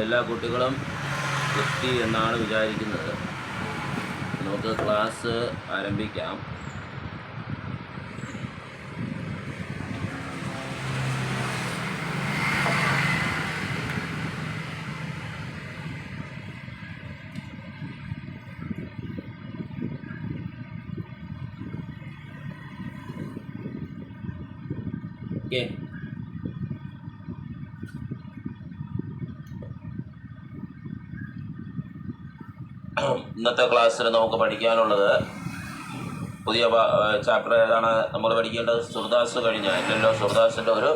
എല്ലാ കുട്ടികളും എത്തി എന്നാണ് വിചാരിക്കുന്നത്. നമുക്ക് ക്ലാസ് ആരംഭിക്കാം. ഓക്കെ, ഇന്നത്തെ ക്ലാസ്സിൽ നമുക്ക് പഠിക്കാനുള്ളത് പുതിയ ചാപ്റ്റർ ഏതാണ് നമ്മൾ പഠിക്കേണ്ടത്? സുർദാസ് കഴിഞ്ഞല്ലോ. സുർദാസിൻ്റെ ഒരു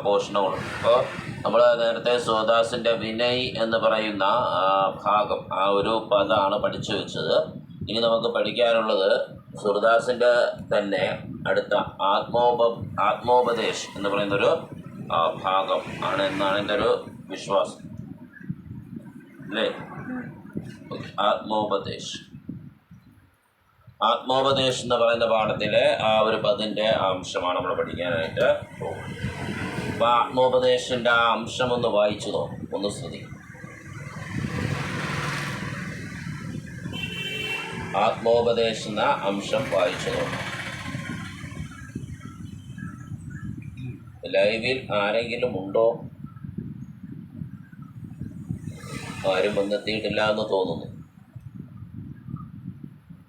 പോർഷനുകളും. അപ്പോൾ നമ്മൾ നേരത്തെ സുർദാസിൻ്റെ വിനയ് എന്ന് പറയുന്ന ഭാഗം, ആ ഒരു പദമാണ് പഠിച്ചു വെച്ചത്. ഇനി നമുക്ക് പഠിക്കാനുള്ളത് സുർദാസിൻ്റെ തന്നെ അടുത്ത ആത്മോപദേശ് എന്ന് പറയുന്നൊരു ഭാഗം ആണ് എന്നാണ് എൻ്റെ ഒരു വിശ്വാസം, അല്ലേ? ആത്മോപദേശ് എന്ന് പറയുന്ന പാഠത്തിലെ ആ ഒരു പദിൻ്റെ അംശമാണ് നമ്മൾ പഠിക്കാനായിട്ട് പോകുന്നത്. അപ്പോൾ ആത്മോപദേശിൻ്റെ ആ അംശം ഒന്ന് വായിച്ചു നോക്കും, ഒന്ന് ശ്രദ്ധിക്കും. ആത്മോപദേശ് എന്ന അംശം വായിച്ചു നോക്കാം. ലൈവിൽ ആരെങ്കിലും ഉണ്ടോ? ആരും വന്നെത്തിയിട്ടില്ല എന്ന് തോന്നുന്നു.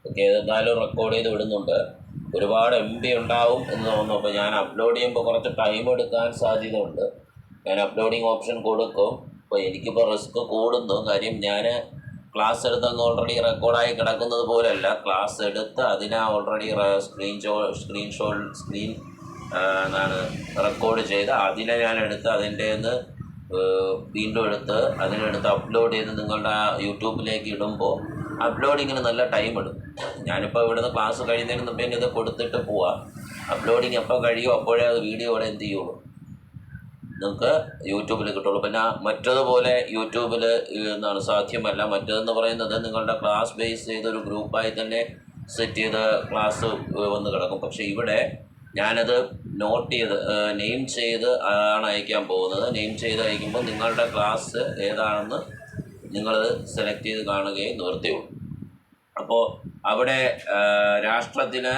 ഓക്കെ, എന്നാലും റെക്കോർഡ് ചെയ്ത് വിടുന്നുണ്ട്. ഒരുപാട് MB ഉണ്ടാവും എന്ന് തോന്നുന്നു. അപ്പോൾ ഞാൻ അപ്ലോഡ് ചെയ്യുമ്പോൾ കുറച്ച് ടൈം എടുക്കാൻ സാധ്യത ഉണ്ട്. ഞാൻ അപ്ലോഡിങ് ഓപ്ഷൻ കൊടുക്കും. അപ്പോൾ എനിക്കിപ്പോൾ റിസ്ക് കൂടുന്നു. കാര്യം ഞാൻ ക്ലാസ് എടുത്തങ്ങ് ഓൾറെഡി റെക്കോർഡായി കിടക്കുന്നത് പോലെയല്ല. ക്ലാസ് എടുത്ത് അതിനെ ഓൾറെഡി സ്ക്രീൻ റെക്കോർഡ് ചെയ്ത് അതിനെ ഞാൻ എടുത്ത് അതിൻ്റെ വീണ്ടും അതിനെടുത്ത് അപ്ലോഡ് ചെയ്ത് നിങ്ങളുടെ യൂട്യൂബിലേക്ക് ഇടുമ്പോൾ അപ്ലോഡിങ്ങിന് നല്ല ടൈം എടുക്കും. ഞാനിപ്പോൾ ഇവിടുന്ന് ക്ലാസ് കഴിയുന്നതിന് മുമ്പേ ഇത് കൊടുത്തിട്ട് പോവാം. അപ്ലോഡിങ് എപ്പോൾ കഴിയുമോ അപ്പോഴേ അത് വീഡിയോ ഇവിടെ എന്ത് ചെയ്യുള്ളൂ, നിങ്ങൾക്ക് യൂട്യൂബിൽ കിട്ടുള്ളൂ. പിന്നെ മറ്റതുപോലെ യൂട്യൂബിൽ സാധ്യമല്ല. മറ്റതെന്ന് പറയുന്നത് നിങ്ങളുടെ ക്ലാസ് ബേസ് ചെയ്തൊരു ഗ്രൂപ്പായി തന്നെ സെറ്റ് ചെയ്ത് ക്ലാസ് വന്ന് കിടക്കും. പക്ഷേ ഇവിടെ ഞാനത് നോട്ട് ചെയ്ത് നെയിം ചെയ്ത് ആണ് അയക്കാൻ പോകുന്നത്. നെയിം ചെയ്ത് അയക്കുമ്പോൾ നിങ്ങളുടെ ക്ലാസ് ഏതാണെന്ന് നിങ്ങൾ സെലക്ട് ചെയ്ത് കാണുകയും നിവർത്തിയുള്ളൂ. അപ്പോൾ അവിടെ രാഷ്ട്രത്തിന്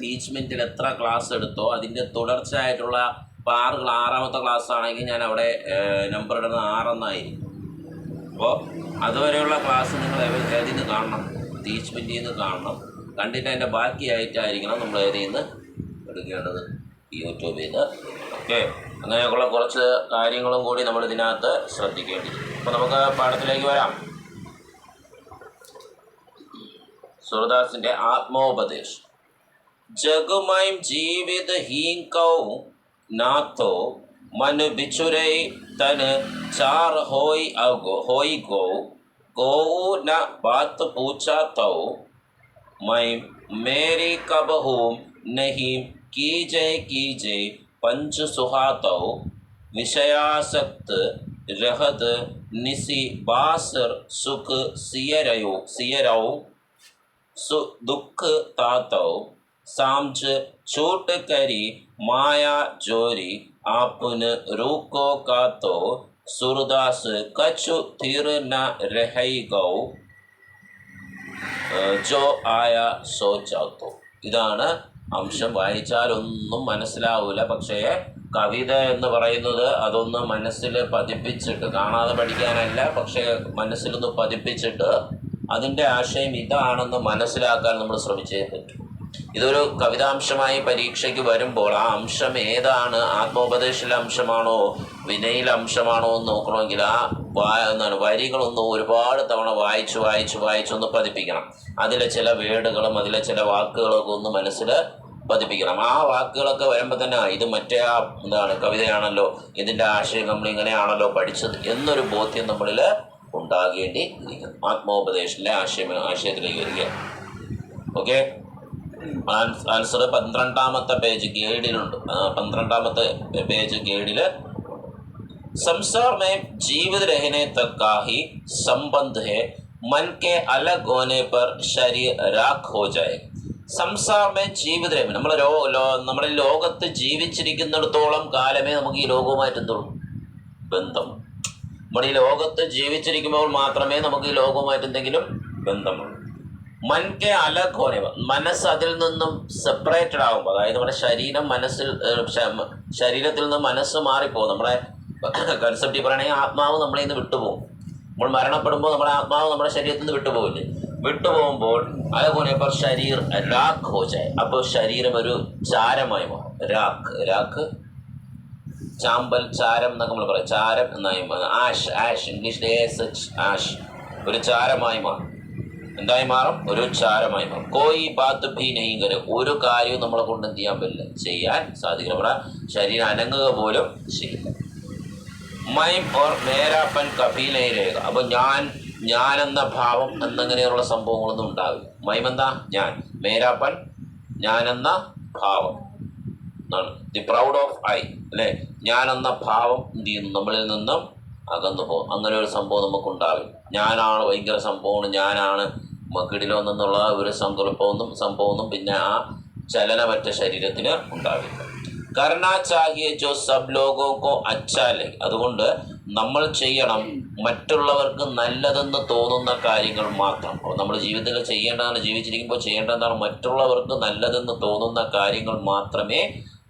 ടീച്ച്മെൻറ്റിൽ എത്ര ക്ലാസ് എടുത്തോ അതിൻ്റെ തുടർച്ചയായിട്ടുള്ള ഇപ്പോൾ 6ാമത്തെ ക്ലാസ് ആണെങ്കിൽ ഞാൻ അവിടെ നമ്പർ ഇടുന്നത് 6 എന്നായിരിക്കും. അപ്പോൾ അതുവരെയുള്ള ക്ലാസ് നിങ്ങൾ ഏതിൽ നിന്ന് കാണണം? ടീച്ച്മെൻറ്റിൽ നിന്ന് കാണണം. കണ്ടിട്ട് അതിൻ്റെ ബാക്കിയായിട്ടായിരിക്കണം നമ്മൾ ഏതിൽ നിന്ന് എടുക്കേണ്ടത്, യൂട്യൂബിൽ നിന്ന്. ഓക്കെ, അങ്ങനെയൊക്കെയുള്ള കുറച്ച് കാര്യങ്ങളും കൂടി നമ്മൾ ഇതിനകത്ത് ശ്രദ്ധിക്കേണ്ടിയിരിക്കും. അപ്പോൾ നമുക്ക് പാഠത്തിലേക്ക് വരാം. സുർദാസിൻ്റെ ആത്മോപദേശ്. ജഗുമൈം ജീവിത ഹീങ്കൗ നാഥോ मन बिछुरे तन चार होई गो न बात पूछा तो मैं मेरी कब हूँ नहीं कीजे पंच सुहातो विषयासक्त रहत निसी बासर सुख सियरौ दुख तातो सामझ छूट करी माया जोरी आपन रूको का तो सुरदास कछु थिर न रही गौ जो आया सो चातो. ഇതാണ് അംശം. വായിച്ചാലൊന്നും മനസ്സിലാവില്ല. പക്ഷേ കവിത എന്ന് പറയുന്നത് അതൊന്ന് മനസ്സിൽ പതിപ്പിച്ചിട്ട്, കാണാതെ പഠിക്കാനല്ല, പക്ഷേ മനസ്സിലൊന്ന് പതിപ്പിച്ചിട്ട് അതിൻ്റെ ആശയം ഇതാണെന്ന് മനസ്സിലാക്കാൻ നമ്മൾ ശ്രമിച്ചേ പറ്റും. ഇതൊരു കവിതാംശമായി പരീക്ഷയ്ക്ക് വരുമ്പോൾ ആ അംശം ഏതാണ്, ആത്മോപദേശിലെ അംശമാണോ വിനയിലെ അംശമാണോ എന്ന് നോക്കണമെങ്കിൽ ആ വരികളൊന്ന് ഒരുപാട് തവണ വായിച്ചൊന്ന് പതിപ്പിക്കണം. അതിലെ ചില വേർഡുകളും അതിലെ ചില വാക്കുകളൊക്കെ ഒന്ന് മനസ്സിൽ പതിപ്പിക്കണം. ആ വാക്കുകളൊക്കെ വരുമ്പോൾ തന്നെ ഇത് മറ്റേ കവിതയാണല്ലോ, ഇതിൻ്റെ ആശയം നമ്മളിങ്ങനെയാണല്ലോ പഠിച്ചത് എന്നൊരു ബോധ്യം നമ്മളിൽ ഉണ്ടാകേണ്ടിയിരിക്കുന്നു. ആത്മോപദേശിലെ ആശയത്തിലേക്ക് വരിക. ഓക്കെ, आंसर 12ാമത്തെ പേജ് ഗൈഡിലുണ്ട്. 12ാമത്തെ പേജ് ഗൈഡിൽ संसार में जीवित रहने तक का ही संबंध है, मन के अलग होने पर शरीर राख हो जाए. സംസാർ മേ ജീവിത രഹന, നമ്മുടെ ലോകത്ത് ജീവിച്ചിരിക്കുന്നിടത്തോളം കാലമേ നമുക്ക് ഈ ലോകവുമായിട്ട് എന്തുള്ളൂ ബന്ധം. നമ്മുടെ ഈ ലോകത്ത് ജീവിച്ചിരിക്കുമ്പോൾ മാത്രമേ നമുക്ക് ഈ ലോകവുമായിട്ട് എന്തെങ്കിലും ബന്ധമുള്ളൂ. മൻകെ അലഘോനവ, മനസ്സ് അതിൽ നിന്നും സെപ്പറേറ്റഡ് ആകുമ്പോൾ, അതായത് നമ്മുടെ ശരീരത്തിൽ നിന്ന് മനസ്സ് മാറിപ്പോകും. നമ്മുടെ കൺസെപ്റ്റ് പറയണമെങ്കിൽ ആത്മാവ് നമ്മളിൽ നിന്ന് വിട്ടുപോകും. നമ്മൾ മരണപ്പെടുമ്പോൾ നമ്മുടെ ആത്മാവ് നമ്മുടെ ശരീരത്തിൽ നിന്ന് വിട്ടുപോകില്ലേ? വിട്ടുപോകുമ്പോൾ അലഘോനെ पर ശരീർ രാഖ് ഹോ ജായ്, അപ്പോൾ ശരീരം ഒരു ചാരമായി മാറും. രാഖ് ചാമ്പൽ, ചാരം എന്നൊക്കെ നമ്മൾ പറയും. ചാരം എന്നായി ആഷ് ഇംഗ്ലീഷിൽ ആഷ്, ഒരു ചാരമായി മാറും. എന്തായി മാറും? ഒരു ചാരമായി മാറും. കോയി ബാത്ത് ഭീ നഹീം കരെ, ഒരു കാര്യവും നമ്മളെ കൊണ്ട് എന്ത് ചെയ്യാൻ പറ്റില്ല, ചെയ്യാൻ സാധിക്കില്ല. നമ്മുടെ ശരീരം അനങ്ങുക പോലും ചെയ്യില്ല. മൈം ഓർ മേരാപ്പൻ കഭീ നഹീ രഹേഗ, അപ്പൊ ഞാൻ എന്ന ഭാവം എന്നങ്ങനെയുള്ള സംഭവങ്ങളൊന്നും ഉണ്ടാവില്ല. മൈം എന്താ? ഞാൻ. മേരാപ്പൻ ഞാൻ എന്ന ഭാവം എന്നാണ്. ദി പ്രൗഡ് ഓഫ് ഐ അല്ലെ, ഞാൻ എന്ന ഭാവം എന്ത് ചെയ്യുന്നു? നമ്മളിൽ നിന്നും അകന്നു പോകും. അങ്ങനെ ഒരു സംഭവം നമുക്കുണ്ടാവില്ല. ഞാനാണ് ഭയങ്കര സംഭവമാണ്, ഞാനാണ് മക്കിടിലോന്നെന്നുള്ള ഒരു സംഭവമൊന്നും പിന്നെ ആ ചലനമറ്റ ശരീരത്തിന് ഉണ്ടാവില്ല. കർണാ ചാഹിയെ ജോ സബ് ലോഗോ കോ അച്ചാലേ, അതുകൊണ്ട് നമ്മൾ ചെയ്യണം മറ്റുള്ളവർക്ക് നല്ലതെന്ന് തോന്നുന്ന കാര്യങ്ങൾ മാത്രം. നമ്മൾ ജീവിതത്തിൽ ചെയ്യേണ്ടതാണ്, ജീവിച്ചിരിക്കുമ്പോൾ ചെയ്യേണ്ടതാണ് മറ്റുള്ളവർക്ക് നല്ലതെന്ന് തോന്നുന്ന കാര്യങ്ങൾ മാത്രമേ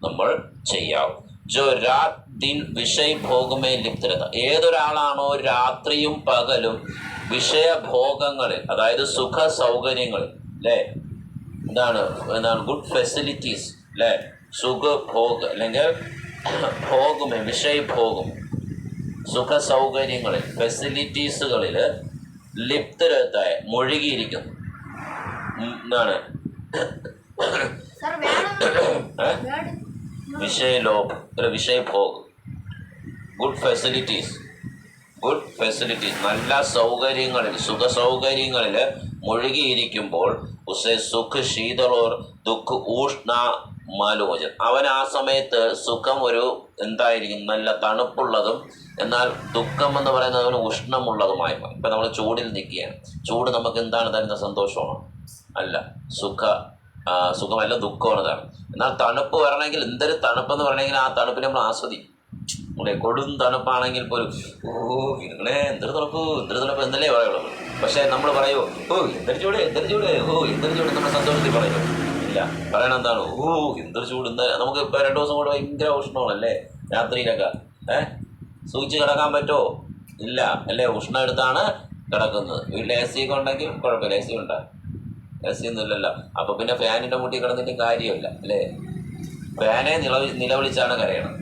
നമ്മൾ ചെയ്യാവൂ. ജോ രാത് ദിൻ വിഷയഭോഗമേ ലിപ്തരത, ഏതൊരാളാണോ രാത്രിയും പകലും വിഷയഭോഗങ്ങളിൽ, അതായത് സുഖ സൗകര്യങ്ങളിൽ അല്ലേ, എന്താണ് ഗുഡ് ഫെസിലിറ്റീസ് അല്ലേ, സുഖഭോഗ് അല്ലെങ്കിൽ ഭോഗമേ വിഷയഭോഗം, സുഖ സൗകര്യങ്ങളിൽ ഫെസിലിറ്റീസുകളിൽ ലിപ്തരത്തായ മുഴുകിയിരിക്കുന്നു. എന്താണ് വിഷയഭോഗ്, ഗുഡ് ഫെസിലിറ്റീസ് നല്ല സൗകര്യങ്ങളിൽ, സുഖ സൗകര്യങ്ങളിൽ മുഴുകിയിരിക്കുമ്പോൾ ഉസേ സുഖ് ശീതളോർ ദുഃഖ് ഊഷ്ണ മാലോചൻ, അവൻ ആ സമയത്ത് സുഖം ഒരു എന്തായിരിക്കും? നല്ല തണുപ്പുള്ളതും എന്നാൽ ദുഃഖം എന്ന് പറയുന്നത് അവന് ഉഷ്ണമുള്ളതുമായി. ഇപ്പം നമ്മൾ ചൂടിൽ നിൽക്കുകയാണ്. ചൂട് നമുക്ക് എന്താണ് തരുന്ന? സന്തോഷമാണോ? അല്ല, സുഖമല്ല, ദുഃഖമാണ് തരണം. എന്നാൽ തണുപ്പ് വരണമെങ്കിൽ, എന്തൊരു തണുപ്പെന്ന് പറയണമെങ്കിൽ ആ തണുപ്പിനെ നമ്മൾ ആസ്വദിക്കും. നമ്മുടെ കൊടും തണുപ്പാണെങ്കിൽ പോലും ഇങ്ങനെ എന്തൊരു തണുപ്പ് എന്നല്ലേ പറയുള്ളൂ. പക്ഷേ നമ്മൾ പറയുമോ എന്തൊരു ചൂട് നമ്മുടെ സന്തോഷത്തിൽ പറയുമോ? ഇല്ല. പറയണ എന്താണ്? എന്തൊരു ചൂട്, നമുക്ക് ഇപ്പോൾ 2 ദിവസം കൂടെ ഭയങ്കര ഉഷ്ണമാണല്ലേ രാത്രിയിലൊക്കെ. സൂചിച്ച് കിടക്കാൻ പറ്റുമോ? ഇല്ല അല്ലേ, ഉഷ്ണം എടുത്താണ് കിടക്കുന്നത്. വീട്ടിൽ AC ഒക്കെ ഉണ്ടെങ്കിൽ കുഴപ്പമില്ല, AC ഉണ്ടാകും. AC ഒന്നും ഇല്ലല്ലോ. അപ്പോൾ പിന്നെ ഫാനിൻ്റെ മുട്ടി കിടന്നിട്ട് കാര്യമില്ല അല്ലേ. ഫാനെ നിലവിളിച്ചാണ് കരയണം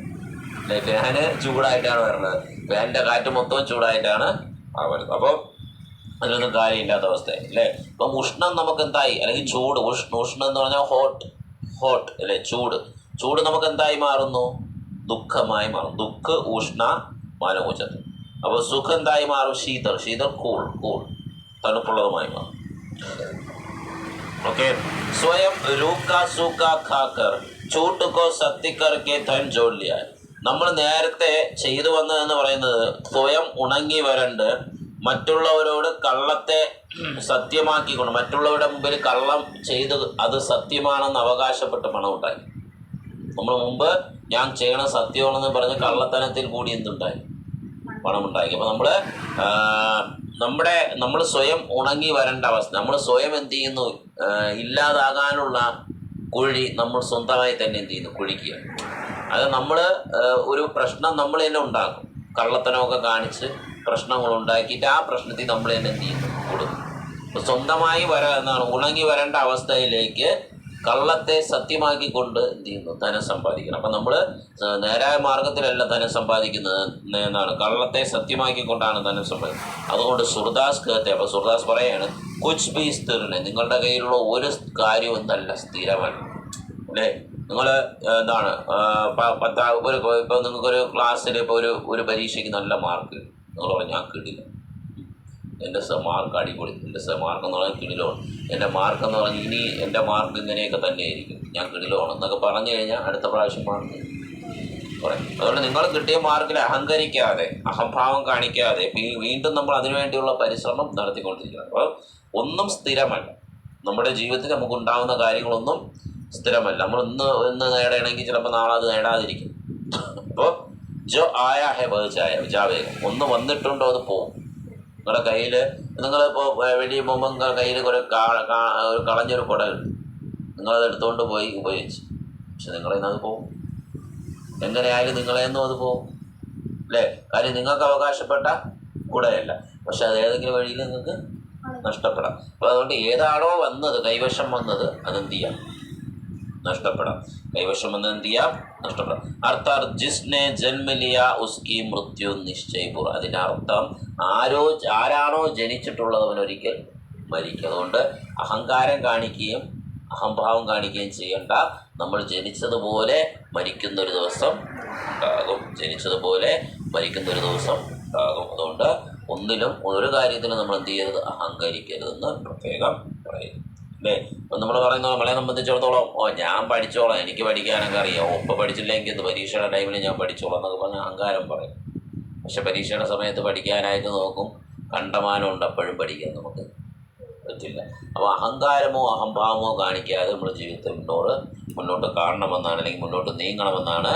അല്ലേ. ഫാന് ചൂടായിട്ടാണ് വരുന്നത്, ഫാനിൻ്റെ കാറ്റ് മൊത്തം ചൂടായിട്ടാണ് വരുന്നത്. അപ്പോൾ അതിനൊന്നും കാര്യമില്ലാത്ത അവസ്ഥയായി അല്ലേ. അപ്പം ഉഷ്ണം നമുക്ക് എന്തായി, അല്ലെങ്കിൽ ചൂട്, ഉഷ്ണം എന്ന് പറഞ്ഞാൽ ഹോട്ട് അല്ലേ, ചൂട് നമുക്ക് എന്തായി മാറുന്നു? ദുഃഖമായി മാറും. ദുഃഖ് ഉഷ്ണ മാനമോചത്. അപ്പോൾ സുഖം എന്തായി മാറും? ശീതൾ കൂൾ തണുപ്പുള്ളതുമായി മാറും. ഓക്കെ. സ്വയം രൂക്ക സൂക്ക ഖാക്കർ ചൂട്ട് കോ സത്യക്കർ കെ ധൻ ജോഡ് ലിയ, നമ്മൾ നേരത്തെ ചെയ്തു വന്നതെന്ന് പറയുന്നത് സ്വയം ഉണങ്ങി വരണ്ട് മറ്റുള്ളവരോട് കള്ളത്തെ സത്യമാക്കിക്കൊണ്ട്, മറ്റുള്ളവരുടെ മുമ്പിൽ കള്ളം ചെയ്ത് അത് സത്യമാണെന്ന് അവകാശപ്പെട്ട് പണം ഉണ്ടായി. നമ്മൾ മുമ്പ് ഞാൻ ചെയ്യണ സത്യമാണെന്ന് പറഞ്ഞ് കള്ളത്തനത്തിൽ കൂടി എന്തുണ്ടായി? പണം ഉണ്ടാക്കി. അപ്പോൾ നമ്മൾ സ്വയം ഉണങ്ങി വരേണ്ട അവസ്ഥ, നമ്മൾ സ്വയം എന്ത് ചെയ്യുന്നു? ഇല്ലാതാകാനുള്ള കുഴി നമ്മൾ സ്വന്തമായി തന്നെ എന്ത് ചെയ്യുന്നു? കുഴിക്കുക. അത് നമ്മൾ ഒരു പ്രശ്നം നമ്മൾ തന്നെ ഉണ്ടാക്കും. കള്ളത്തനമൊക്കെ കാണിച്ച് പ്രശ്നങ്ങൾ ഉണ്ടാക്കിയിട്ട് ആ പ്രശ്നത്തിൽ നമ്മൾ തന്നെ എന്ത് ചെയ്യുന്നു? കൊടുക്കും. അപ്പോൾ സ്വന്തമായി ഉണങ്ങി വരേണ്ട അവസ്ഥയിലേക്ക് കള്ളത്തെ സത്യമാക്കിക്കൊണ്ട് എന്ത് ചെയ്യുന്നു? ധനം സമ്പാദിക്കണം. അപ്പം നമ്മൾ നേരായ മാർഗത്തിലല്ല ധനം സമ്പാദിക്കുന്നത് എന്നാണ്, കള്ളത്തെ സത്യമാക്കിക്കൊണ്ടാണ് ധനം സമ്പാദിക്കുന്നത്. അതുകൊണ്ട് സുർദാസ് കേത്തെ, അപ്പോൾ സുർദാസ് പറയാണ് കുച്ച് ബി സ്ഥിരനെ, നിങ്ങളുടെ കയ്യിലുള്ള ഒരു കാര്യവും നല്ല സ്ഥിരമല്ല അല്ലേ. നിങ്ങൾ എന്താണ് ഇപ്പോൾ നിങ്ങൾക്കൊരു ക്ലാസ്സിൽ ഇപ്പോൾ ഒരു പരീക്ഷയ്ക്ക് നല്ല മാർക്ക്, നിങ്ങൾ പറഞ്ഞു ഞാൻ കിട്ടില്ല, എൻ്റെ മാർക്ക് അടിപൊളി, എൻ്റെ മാർക്ക് എന്ന് പറഞ്ഞാൽ കിടിലമാണ്, എൻ്റെ മാർക്ക് എന്ന് പറഞ്ഞാൽ ഇനി എൻ്റെ മാർക്ക് ഇങ്ങനെയൊക്കെ തന്നെയായിരിക്കും, ഞാൻ കിടിലമാണ് എന്നൊക്കെ പറഞ്ഞു കഴിഞ്ഞാൽ അടുത്ത പ്രാവശ്യം മാർക്ക് പറയും. അതുകൊണ്ട് നിങ്ങൾ കിട്ടിയ മാർക്കിൽ അഹങ്കരിക്കാതെ, അഹംഭാവം കാണിക്കാതെ വീണ്ടും നമ്മൾ അതിനുവേണ്ടിയുള്ള പരിശ്രമം നടത്തിക്കൊണ്ടിരിക്കണം. അപ്പോൾ ഒന്നും സ്ഥിരമല്ല, നമ്മുടെ ജീവിതത്തിൽ നമുക്കുണ്ടാകുന്ന കാര്യങ്ങളൊന്നും സ്ഥിരമല്ല. നമ്മൾ ഇന്ന് നേടണമെങ്കിൽ ചിലപ്പോൾ നാളെ അത് നേടാതിരിക്കും. അപ്പോൾ ജോ ആയാ ഹെ വഹ് ജാവേഗ, ഒന്ന് വന്നിട്ടുണ്ടോ അത് പോവും. നിങ്ങളുടെ കയ്യിൽ നിങ്ങളിപ്പോൾ വെളിയിൽ പോകുമ്പോൾ നിങ്ങളുടെ കയ്യിൽ ഒരു കളഞ്ഞൊരു കുട കിട്ടും, നിങ്ങളത് എടുത്തുകൊണ്ട് പോയി ഉപയോഗിച്ച്, പക്ഷെ നിങ്ങളിൽ നിന്ന് അത് പോകും. എങ്ങനെയായാലും നിങ്ങളെ നിന്നും അത് പോകും അല്ലേ? കാര്യം നിങ്ങൾക്ക് അവകാശപ്പെട്ട കുടയല്ല, പക്ഷെ അത് ഏതെങ്കിലും വഴിയിൽ നിങ്ങൾക്ക് നഷ്ടപ്പെടാം. അപ്പോൾ അതുകൊണ്ട് ഏതാണോ വന്നത്, കൈവശം വന്നത്, അതെന്ത് ചെയ്യാം? നഷ്ടപ്പെടാം. കൈവശം വന്നത് എന്ത് ചെയ്യാം? നഷ്ടപ്പെടാം. അർത്ഥാത് ജിസ്നെ ജന്മ ലിയ ഉസ്കി മൃത്യു നിശ്ചയപൂർ. അതിൻ്റെ അർത്ഥം ആരാണോ ജനിച്ചിട്ടുള്ളത് അവനൊരിക്കൽ മരിക്കും. അതുകൊണ്ട് അഹങ്കാരം കാണിക്കുകയും അഹംഭാവം കാണിക്കുകയും ചെയ്യേണ്ട. നമ്മൾ ജനിച്ചതുപോലെ മരിക്കുന്നൊരു ദിവസം ഉണ്ടാകും. ജനിച്ചതുപോലെ മരിക്കുന്നൊരു ദിവസം ഉണ്ടാകും. അതുകൊണ്ട് ഒന്നിലും ഒരു കാര്യത്തിലും നമ്മൾ എന്ത് ചെയ്യരുത്? അഹങ്കരിക്കരുതെന്ന് പ്രത്യേകം പറയുന്നു അല്ലേ? ഇപ്പം നമ്മൾ പറയുന്നത് നമ്മളെ സംബന്ധിച്ചിടത്തോളം, ഞാൻ പഠിച്ചോളാം, എനിക്ക് പഠിക്കാനൊക്കെ അറിയാം, ഒപ്പം പഠിച്ചില്ലെങ്കിൽ എന്ത് പരീക്ഷയുടെ ടൈമിൽ ഞാൻ പഠിച്ചോളാം എന്നൊക്കെ പറഞ്ഞാൽ അഹങ്കാരം പറയും. പക്ഷെ പരീക്ഷയുടെ സമയത്ത് പഠിക്കാനായിട്ട് നോക്കും, കണ്ടമാനമുണ്ട്, അപ്പോഴും പഠിക്കാൻ നമുക്ക് പറ്റില്ല. അപ്പോൾ അഹങ്കാരമോ അഹംഭാവമോ കാണിക്കാതെ നമ്മുടെ ജീവിതത്തിൽ മുന്നോട്ട് കാണണമെന്നാണ്, അല്ലെങ്കിൽ മുന്നോട്ട് നീങ്ങണമെന്നാണ്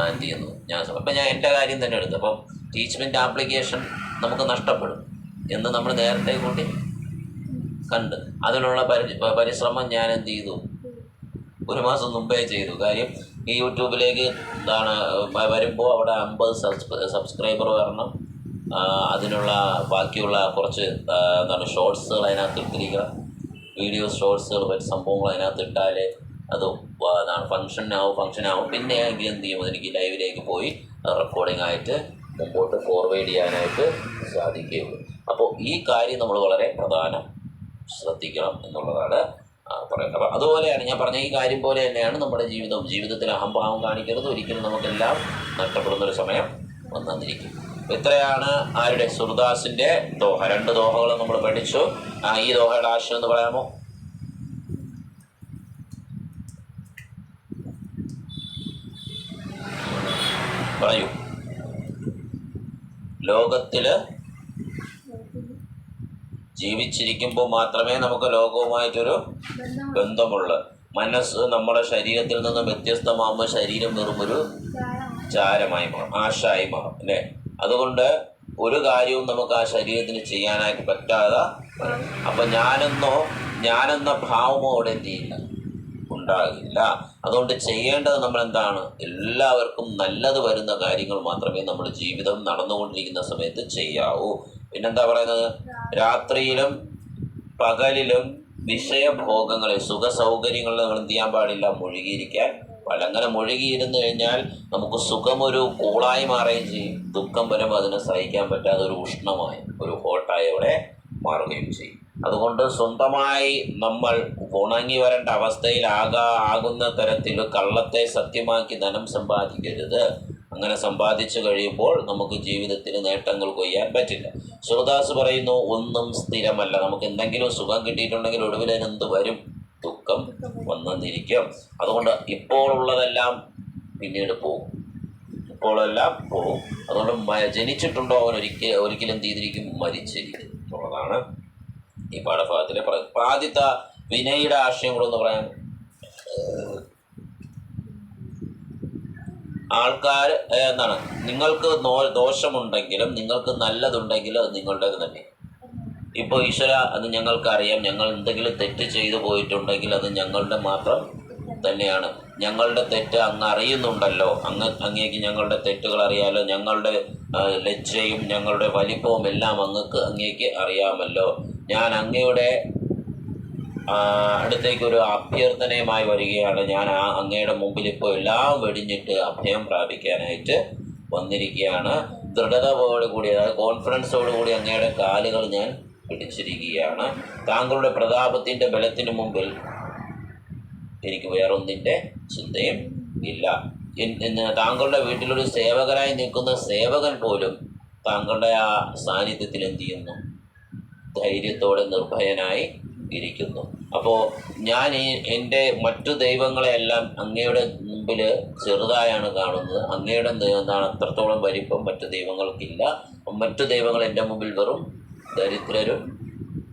എന്ത് ചെയ്യുന്നത് ഞാൻ. അപ്പം ഞാൻ എൻ്റെ കാര്യം തന്നെ എടുത്തു. അപ്പം ടീച്ച്മെൻറ്റ് ആപ്ലിക്കേഷൻ നമുക്ക് നഷ്ടപ്പെടും എന്ന് നമ്മൾ നേരത്തെ കൂട്ടി കണ്ട് അതിനുള്ള പരിശ്രമം ഞാൻ എന്ത് ചെയ്തു? 1 മാസം മുമ്പേ ചെയ്തു. കാര്യം ഈ യൂട്യൂബിലേക്ക് വരുമ്പോൾ അവിടെ 50 സബ്സ്ക്രൈബർ വരണം. അതിനുള്ള ബാക്കിയുള്ള കുറച്ച് ഷോർട്സുകൾ അതിനകത്ത് ഇട്ടിരിക്കണം, വീഡിയോസ് ഷോർട്സുകൾ സംഭവങ്ങൾ അതിനകത്ത് ഇട്ടാലേ അത് ഫങ്ഷനാവും. പിന്നെ എങ്കിൽ എന്ത് ചെയ്യും? എനിക്ക് ലൈവിലേക്ക് പോയി റെക്കോർഡിംഗ് ആയിട്ട് മുമ്പോട്ട് ഫോർവേഡ് ചെയ്യാനായിട്ട് സാധിക്കുകയുള്ളൂ. അപ്പോൾ ഈ കാര്യം നമ്മൾ വളരെ പ്രധാനം ശ്രദ്ധിക്കണം എന്നുള്ളതാണ് പറയുന്നത്. അപ്പം അതുപോലെയാണ് ഞാൻ പറഞ്ഞ ഈ കാര്യം പോലെ തന്നെയാണ് നമ്മുടെ ജീവിതത്തിൽ അഹംഭാവം കാണിക്കരുത്. ഒരിക്കലും നമുക്കെല്ലാം നഷ്ടപ്പെടുന്നൊരു സമയം വന്നിരിക്കും. ഇത്രയാണ് ആരുടെ? സുർദാസിൻ്റെ ദോഹ. 2 ദോഹകൾ നമ്മൾ പഠിച്ചു. ഈ ദോഹയുടെ ആശയം എന്ന് പറയാമോ? പറയൂ. ലോകത്തില് ജീവിച്ചിരിക്കുമ്പോൾ മാത്രമേ നമുക്ക് ലോകവുമായിട്ടൊരു ബന്ധമുള്ളൂ. മനസ്സ് നമ്മുടെ ശരീരത്തിൽ നിന്ന് വ്യത്യസ്തമാകുമ്പോൾ ശരീരം വെറുമൊരു ചാരമായി മാറും, ആശായി മാറും അല്ലേ? അതുകൊണ്ട് ഒരു കാര്യവും നമുക്ക് ആ ശരീരത്തിന് ചെയ്യാനായിട്ട് പറ്റാതെ വരും. അപ്പം ഞാനെന്ന ഭാവമോ അവിടെ എന്ത് ചെയ്യില്ല, ഉണ്ടാകില്ല. അതുകൊണ്ട് ചെയ്യേണ്ടത് നമ്മൾ എന്താണ്? എല്ലാവർക്കും നല്ലത് വരുന്ന കാര്യങ്ങൾ മാത്രമേ നമ്മൾ ജീവിതം നടന്നുകൊണ്ടിരിക്കുന്ന സമയത്ത് ചെയ്യാവൂ. പിന്നെന്താ പറയുന്നത്? രാത്രിയിലും പകലിലും വിഷയഭോഗങ്ങളിൽ സുഖ സൗകര്യങ്ങളിൽ നമ്മൾ എന്ത് ചെയ്യാൻ പാടില്ല? മുഴുകിയിരിക്കാൻ. അങ്ങനെ മുഴുകിയിരുന്നു കഴിഞ്ഞാൽ നമുക്ക് സുഖമൊരു കൂളായി മാറുകയും ചെയ്യും, ദുഃഖം വരുമ്പോൾ അതിനെ സഹിക്കാൻ പറ്റാതെ ഒരു ഉഷ്ണമായി, ഒരു ഹോട്ടായി അവിടെ മാറുകയും ചെയ്യും. അതുകൊണ്ട് സ്വന്തമായി നമ്മൾ ഉണങ്ങി വരേണ്ട അവസ്ഥയിലാകുന്ന തരത്തിൽ കള്ളത്തെ സത്യമാക്കി ധനം സമ്പാദിക്കരുത്. അങ്ങനെ സമ്പാദിച്ചു കഴിയുമ്പോൾ നമുക്ക് ജീവിതത്തിൽ നേട്ടങ്ങൾ കൊയ്യാൻ പറ്റില്ല. സുർദാസ് പറയുന്നു, ഒന്നും സ്ഥിരമല്ല. നമുക്ക് എന്തെങ്കിലും സുഖം കിട്ടിയിട്ടുണ്ടെങ്കിൽ ഒടുവിൽ എന്ത് വരും? ദുഃഖം വന്നിരിക്കും. അതുകൊണ്ട് ഇപ്പോൾ ഉള്ളതെല്ലാം പിന്നീട് പോകും, ഇപ്പോഴെല്ലാം പോകും. അതുകൊണ്ട് ജനിച്ചിട്ടുണ്ടോ അവൻ ഒരിക്കലും എന്ത് ചെയ്തിരിക്കും? മരിച്ചിരിക്കും എന്നുള്ളതാണ് ഈ പാഠഭാഗത്തിലെ പറയുന്നത്. ആദ്യത്തെ വിനയുടെ ആശയം കൂടെ ഒന്ന് പറയാം. ആൾക്കാർ എന്താണ്, നിങ്ങൾക്ക് ദോഷമുണ്ടെങ്കിലും നിങ്ങൾക്ക് നല്ലതുണ്ടെങ്കിലും അത് നിങ്ങളുടേത് തന്നെ. ഇപ്പോൾ ഈശ്വര, അത് ഞങ്ങൾക്കറിയാം, ഞങ്ങൾ എന്തെങ്കിലും തെറ്റ് ചെയ്തു പോയിട്ടുണ്ടെങ്കിൽ അത് ഞങ്ങളുടെ മാത്രം തന്നെയാണ്. ഞങ്ങളുടെ തെറ്റ് അങ്ങ് അറിയുന്നുണ്ടല്ലോ, അങ്ങേക്ക് ഞങ്ങളുടെ തെറ്റുകൾ അറിയാമല്ലോ, ഞങ്ങളുടെ ലജ്ജയും ഞങ്ങളുടെ വലിപ്പവും എല്ലാം അങ്ങേക്ക് അറിയാമല്ലോ. ഞാൻ അങ്ങയുടെ അടുത്തേക്കൊരു അഭ്യർത്ഥനയുമായി വരികയാണ്. ഞാൻ അങ്ങയുടെ മുമ്പിൽ ഇപ്പോൾ എല്ലാം വെടിഞ്ഞിട്ട് അഭയം പ്രാപിക്കാനായിട്ട് വന്നിരിക്കുകയാണ്. ദൃഢതയോടുകൂടി, അതായത് കോൺഫിഡൻസോടുകൂടി അങ്ങയുടെ കാലുകൾ ഞാൻ പിടിച്ചിരിക്കുകയാണ്. താങ്കളുടെ പ്രതാപത്തിൻ്റെ ബലത്തിന് മുമ്പിൽ എനിക്ക് വേറൊന്നിൻ്റെ ചിന്തയും ഇല്ല. താങ്കളുടെ വീട്ടിലൊരു സേവകനായി നിൽക്കുന്ന സേവകൻ പോലും താങ്കളുടെ ആ സാന്നിധ്യത്തിൽ എന്ത് ചെയ്യുന്നു? ധൈര്യത്തോടെ നിർഭയനായി ഇരിക്കുന്നു. അപ്പോൾ ഞാൻ എൻ്റെ മറ്റു ദൈവങ്ങളെയെല്ലാം അങ്ങയുടെ മുമ്പിൽ ചെറുതായാണ് കാണുന്നത്. അങ്ങയുടെ എന്താണ് അത്രത്തോളം വലിപ്പം മറ്റു ദൈവങ്ങൾക്കില്ല. മറ്റു ദൈവങ്ങൾ എൻ്റെ മുമ്പിൽ വെറും ദരിദ്രരും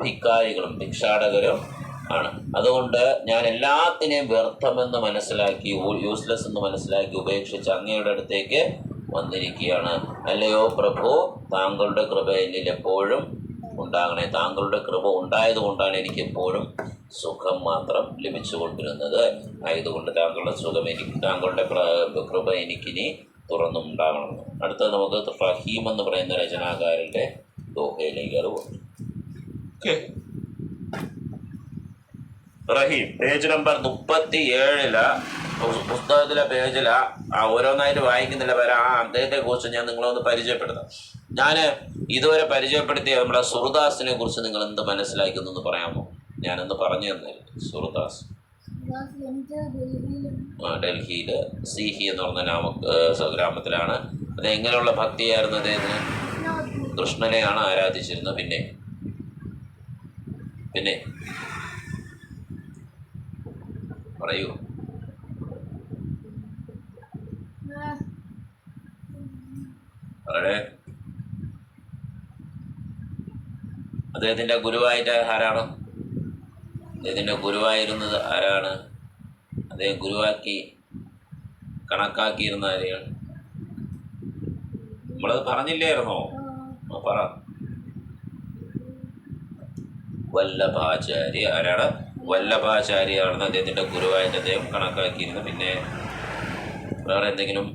ഭിക്കാരികളും ഭിക്ഷാടകരും ആണ്. അതുകൊണ്ട് ഞാൻ എല്ലാത്തിനെയും വ്യർത്ഥമെന്ന് മനസ്സിലാക്കി, യൂസ്ലെസ് എന്ന് മനസ്സിലാക്കി ഉപേക്ഷിച്ച് അങ്ങയുടെ അടുത്തേക്ക് വന്നിരിക്കുകയാണ്. അല്ലയോ പ്രഭു, താങ്കളുടെ കൃപ എന്നിൽ എപ്പോഴും ഉണ്ടാകണേ. താങ്കളുടെ കൃപ ഉണ്ടായതുകൊണ്ടാണ് എനിക്ക് എപ്പോഴും സുഖം മാത്രം ലഭിച്ചുകൊണ്ടിരുന്നത്. ആയതുകൊണ്ട് താങ്കളുടെ കൃപ എനിക്കിനി തുറന്നുണ്ടാകണം. അടുത്തത് നമുക്ക് റഹീം എന്ന് പറയുന്ന രചനാകാരൻ്റെ ദോഹയിലേക്ക് അത് പോകും. റഹീം പേജ് നമ്പർ 37 പുസ്തകത്തിലെ പേജില ഓരോന്നായിട്ട് വായിക്കുന്നില്ല വരെ അദ്ദേഹത്തെ കുറിച്ച് ഞാൻ നിങ്ങളൊന്ന് പരിചയപ്പെടുത്താം. ഞാൻ ഇതുവരെ പരിചയപ്പെടുത്തിയ നമ്മുടെ സുർദാസിനെ കുറിച്ച് നിങ്ങൾ എന്ത് മനസ്സിലാക്കുന്നു എന്ന് പറയാമോ? ഞാനൊന്ന് പറഞ്ഞു തന്നെ. സുർദാസ് ഡൽഹിയിൽ സീഹി എന്ന് പറഞ്ഞ ഗ്രാമത്തിലാണ്. അത് എങ്ങനെയുള്ള ഭക്തിയായിരുന്നു അദ്ദേഹത്തിന്? കൃഷ്ണനെയാണ് ആരാധിച്ചിരുന്നത്. പിന്നെ പറയൂ. വളരെ അദ്ദേഹത്തിൻ്റെ ഗുരുവായിട്ട് ആരാണ്? അദ്ദേഹത്തിൻ്റെ ഗുരുവായിരുന്നത് ആരാണ്? അദ്ദേഹം ഗുരുവാക്കി കണക്കാക്കിയിരുന്ന ആരെയാണ്? നമ്മളത് പറഞ്ഞില്ലായിരുന്നോ? പറ. വല്ലഭാചാര്യ. ആരാണ്? വല്ലഭാചാര്യാണ് അദ്ദേഹത്തിൻ്റെ ഗുരുവായിട്ട് അദ്ദേഹം കണക്കാക്കിയിരുന്നത്. പിന്നെ വേറെ എന്തെങ്കിലും?